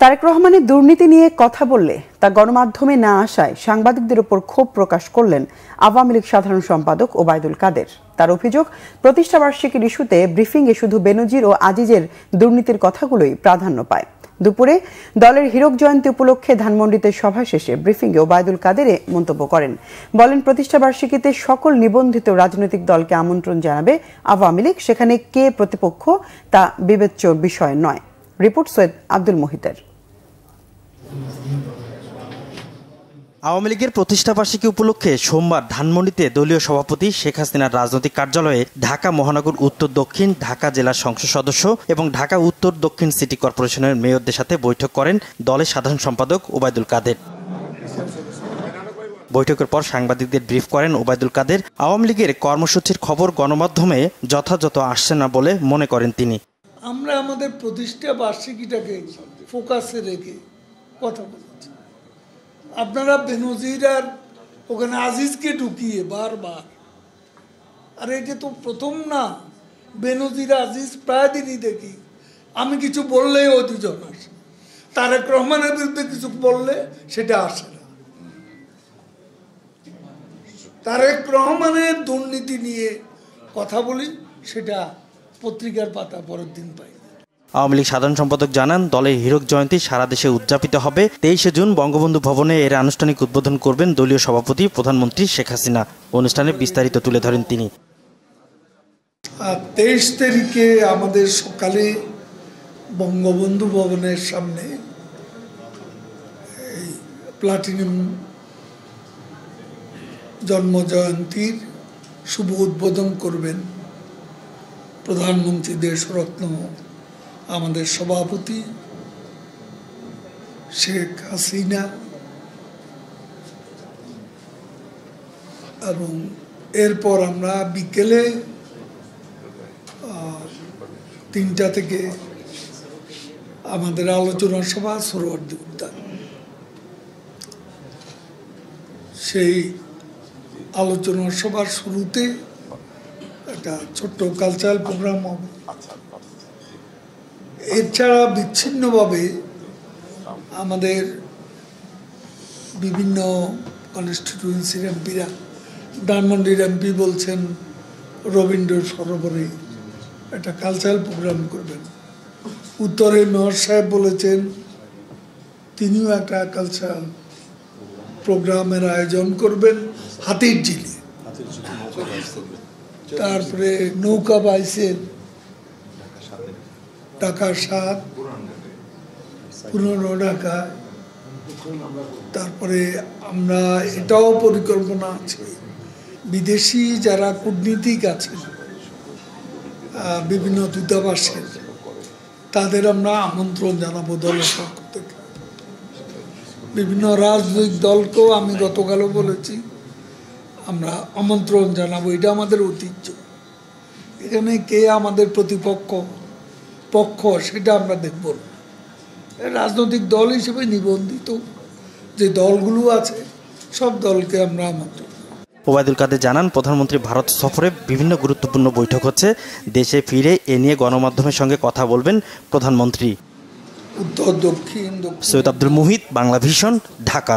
তারেক রহমানের দুর্নীতি নিয়ে কথা বললে তা গণমাধ্যমে না আসায় সাংবাদিকদের উপর ক্ষোভ প্রকাশ করলেন আওয়ামী লীগ সাধারণ সম্পাদক ওবায়দুল কাদের। তার অভিযোগ, প্রতিষ্ঠাবার্ষিকীর ইস্যুতে ব্রিফিংয়ে শুধু বেনজির ও আজিজের দুর্নীতির কথাগুলোই প্রাধান্য পায়। দুপুরে দলের হীরক জয়ন্তী উপলক্ষে ধানমন্ডিতে সভা শেষে ব্রিফিংয়ে ওবায়দুল কাদের মন্তব্য করেন। বলেন, প্রতিষ্ঠাবার্ষিকীতে সকল নিবন্ধিত রাজনৈতিক দলকে আমন্ত্রণ জানাবে আওয়ামী লীগ, সেখানে কে প্রতিপক্ষ তা বিবেচ্য বিষয় নয়। রিপোর্ট সৈয়দ আব্দুল মুহিতের। আওয়ামী লীগের প্রতিষ্ঠাবার্ষিকী উপলক্ষে সোমবার ধানমন্ডিতে দলীয় সভাপতি শেখ হাসিনার রাজনৈতিক কার্যালয়ে ঢাকা মহানগর উত্তর দক্ষিণ, ঢাকা জেলার সংসদ সদস্য এবং ঢাকা উত্তর দক্ষিণ সিটি কর্পোরেশনের মেয়রদের সাথে বৈঠক করেন দলের সাধারণ সম্পাদক ওবায়দুল কাদের। বৈঠকের পর সাংবাদিকদের ব্রিফ করেন ওবায়দুল কাদের। আওয়ামী লীগের কর্মসূচির খবর গণমাধ্যমে যথাযথ আসছে না বলে মনে করেন তিনি। আমরা আমাদের প্রতিষ্ঠা বার্ষিকীটাকে ফোকাসে রেখে কথা বলছি। আপনারা বেনজির আর ওখানে আজিজকে ঢুকিয়ে বারবার, আর এটা তো প্রথম না। বেনজির আজিজ প্রায় দিনই দেখি আমি কিছু বললেই ও দুজন আসে, তারেক রহমানের বিরুদ্ধে কিছু বললে সেটা আসে না। তারেক রহমানের দুর্নীতি নিয়ে কথা বলি, সেটা পত্রিকার পাতা পরের দিন পাই। আওয়ামী লীগ সাধারণ সম্পাদক জানান, দলের হীরক জয়ন্তী সারা দেশে উদযাপিত হবে। 23 জুন বঙ্গবন্ধু ভবনে এর আনুষ্ঠানিক উদ্বোধন করবেন দলীয় সভাপতি প্রধানমন্ত্রী শেখ হাসিনা। অনুষ্ঠানে বিস্তারিত তুলে ধরেন তিনি। 23 তারিখে আমাদের সকালে বঙ্গবন্ধু ভবনের সামনে প্লাটিনাম জন্মজয়ন্তীর শুভ উদ্বোধন করবেন প্রধানমন্ত্রী, দেশরত্ন আমাদের সভাপতি শেখ হাসিনা, এবং এরপর আমরা বিকেলে 3টা থেকে আমাদের আলোচনা সভা সোহরাওয়ার্দী উদ্যান। সেই আলোচনা সভার শুরুতে একটা ছোট্ট কালচারাল প্রোগ্রাম হবে। এছাড়া বিচ্ছিন্নভাবে আমাদের বিভিন্ন কনস্টিটিউয়েন্সির এমপিরা, ধানমন্ডির এমপি বলছেন রবীন্দ্র সরোবরে একটা কালচারাল প্রোগ্রাম করবেন। উত্তরে মেয়র সাহেব বলেছেন তিনিও একটা কালচারাল প্রোগ্রামের আয়োজন করবেন হাতির ঝিলে। তারপরে নৌকা বাইসের ঢাকা 7, পুরনো ঢাকা। তারপরে আমরা এটাও পরিকল্পনা আছে, বিদেশি যারা কূটনীতিক আছেন বিভিন্ন দূতাবাসের, তাদের আমরা আমন্ত্রণ জানাবো দলের পক্ষ থেকে। বিভিন্ন রাজনৈতিক দলকেও আমি গতকালও বলেছি আমরা আমন্ত্রণ জানাবো। এটা আমাদের ঐতিহ্য। এখানে কে আমাদের প্রতিপক্ষ পক্ষ সেটা আমরা দেখব না। রাজনৈতিক দল হিসেবে নিবন্ধিত যে দলগুলো আছে সব দলকে আমরা আমন্ত্রণ। ওবায়দুল কাদের জানান, প্রধানমন্ত্রী ভারত সফরে বিভিন্ন গুরুত্বপূর্ণ বৈঠক হচ্ছে। দেশে ফিরে এ নিয়ে গণমাধ্যমের সঙ্গে কথা বলবেন প্রধানমন্ত্রী। উত্তর দক্ষিণ। সৈয়দ আব্দুল মুহিত, বাংলা ভিশন, ঢাকা।